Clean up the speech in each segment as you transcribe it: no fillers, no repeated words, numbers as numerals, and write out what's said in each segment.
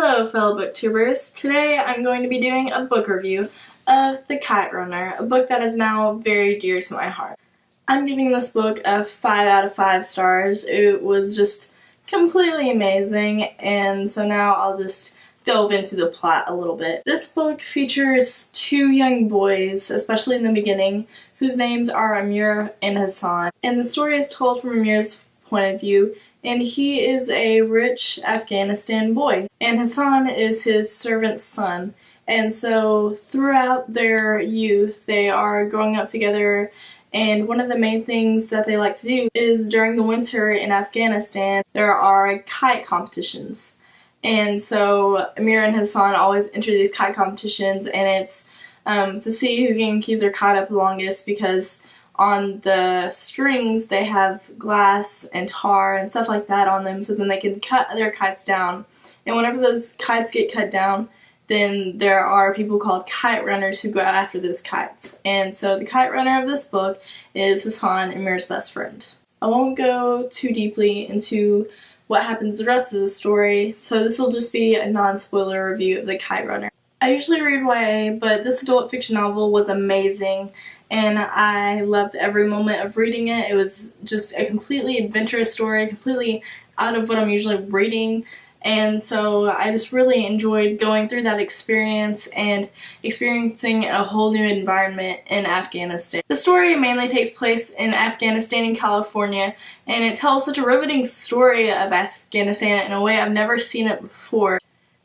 Hello fellow booktubers. Today I'm going to be doing a book review of The Kite Runner, a book that is now very dear to my heart. I'm giving this book a 5 out of 5 stars. It was just completely amazing, and so now I'll just delve into the plot a little bit. This book features two young boys, especially in the beginning, whose names are Amir and Hassan, and the story is told from Amir's point of view, and he is a rich Afghanistan boy, and Hassan is his servant's son. And so throughout their youth they are growing up together, and one of the main things that they like to do is during the winter in Afghanistan there are kite competitions. And so Amir and Hassan always enter these kite competitions, and it's to see who can keep their kite up the longest, because on the strings they have glass and tar and stuff like that on them, so then they can cut their kites down. And whenever those kites get cut down, then there are people called kite runners who go after those kites. And so the kite runner of this book is Hassan, Amir's best friend. I won't go too deeply into what happens the rest of the story, so this will just be a non-spoiler review of The Kite Runner. I usually read YA, but this adult fiction novel was amazing, and I loved every moment of reading it. It was just a completely adventurous story, completely out of what I'm usually reading, and so I just really enjoyed going through that experience and experiencing a whole new environment in Afghanistan. The story mainly takes place in Afghanistan and California, and it tells such a riveting story of Afghanistan in a way I've never seen it before.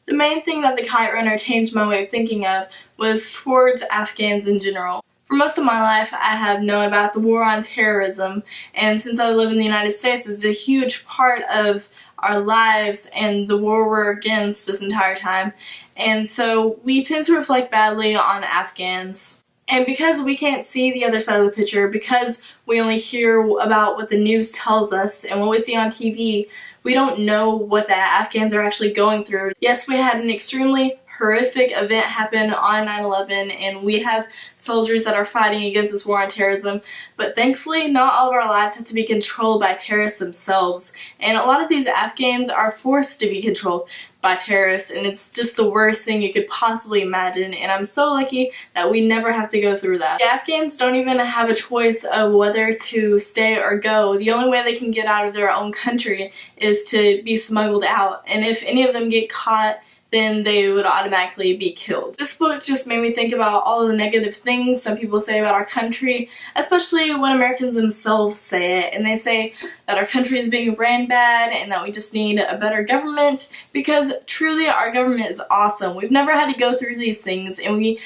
The main thing that The Kite Runner changed my way of thinking of was towards Afghans in general. For most of my life, I have known about the war on terrorism, and since I live in the United States, it's a huge part of our lives and the war we're against this entire time. And so we tend to reflect badly on Afghans. And because we can't see the other side of the picture, because we only hear about what the news tells us and what we see on TV, we don't know what the Afghans are actually going through. Yes, we had an extremely horrific event happen on 9/11, and we have soldiers that are fighting against this war on terrorism, but thankfully not all of our lives have to be controlled by terrorists themselves. And a lot of these Afghans are forced to be controlled by terrorists, and it's just the worst thing you could possibly imagine, and I'm so lucky that we never have to go through that. The Afghans don't even have a choice of whether to stay or go. The only way they can get out of their own country is to be smuggled out, and if any of them get caught, then they would automatically be killed. This book just made me think about all of the negative things some people say about our country, especially when Americans themselves say it, and they say that our country is being ran bad and that we just need a better government, because truly our government is awesome. We've never had to go through these things, and we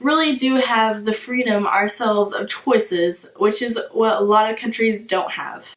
really do have the freedom ourselves of choices, which is what a lot of countries don't have.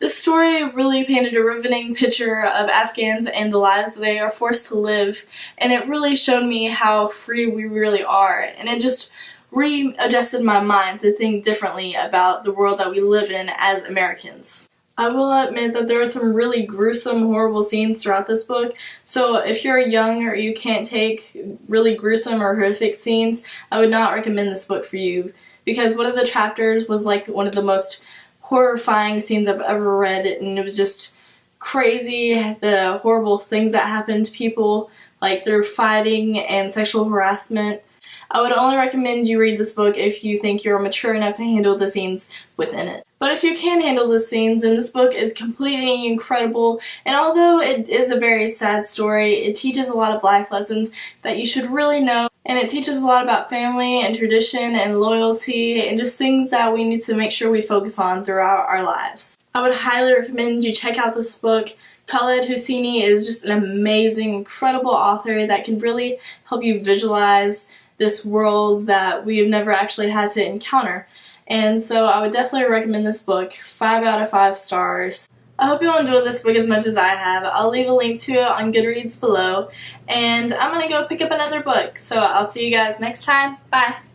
This story really painted a riveting picture of Afghans and the lives they are forced to live, and it really showed me how free we really are, and it just readjusted my mind to think differently about the world that we live in as Americans. I will admit that there are some really gruesome, horrible scenes throughout this book, so if you're young or you can't take really gruesome or horrific scenes, I would not recommend this book for you, because one of the chapters was like one of the most horrifying scenes I've ever read, and it was just crazy, the horrible things that happen to people, like through fighting and sexual harassment. I would only recommend you read this book if you think you're mature enough to handle the scenes within it. But if you can handle the scenes, then this book is completely incredible, and although it is a very sad story, it teaches a lot of life lessons that you should really know, and it teaches a lot about family and tradition and loyalty and just things that we need to make sure we focus on throughout our lives. I would highly recommend you check out this book. Khaled Hosseini is just an amazing, incredible author that can really help you visualize this world that we have never actually had to encounter. And so I would definitely recommend this book, 5 out of 5 stars. I hope you'll enjoy this book as much as I have. I'll leave a link to it on Goodreads below, and I'm gonna go pick up another book. So I'll see you guys next time. Bye!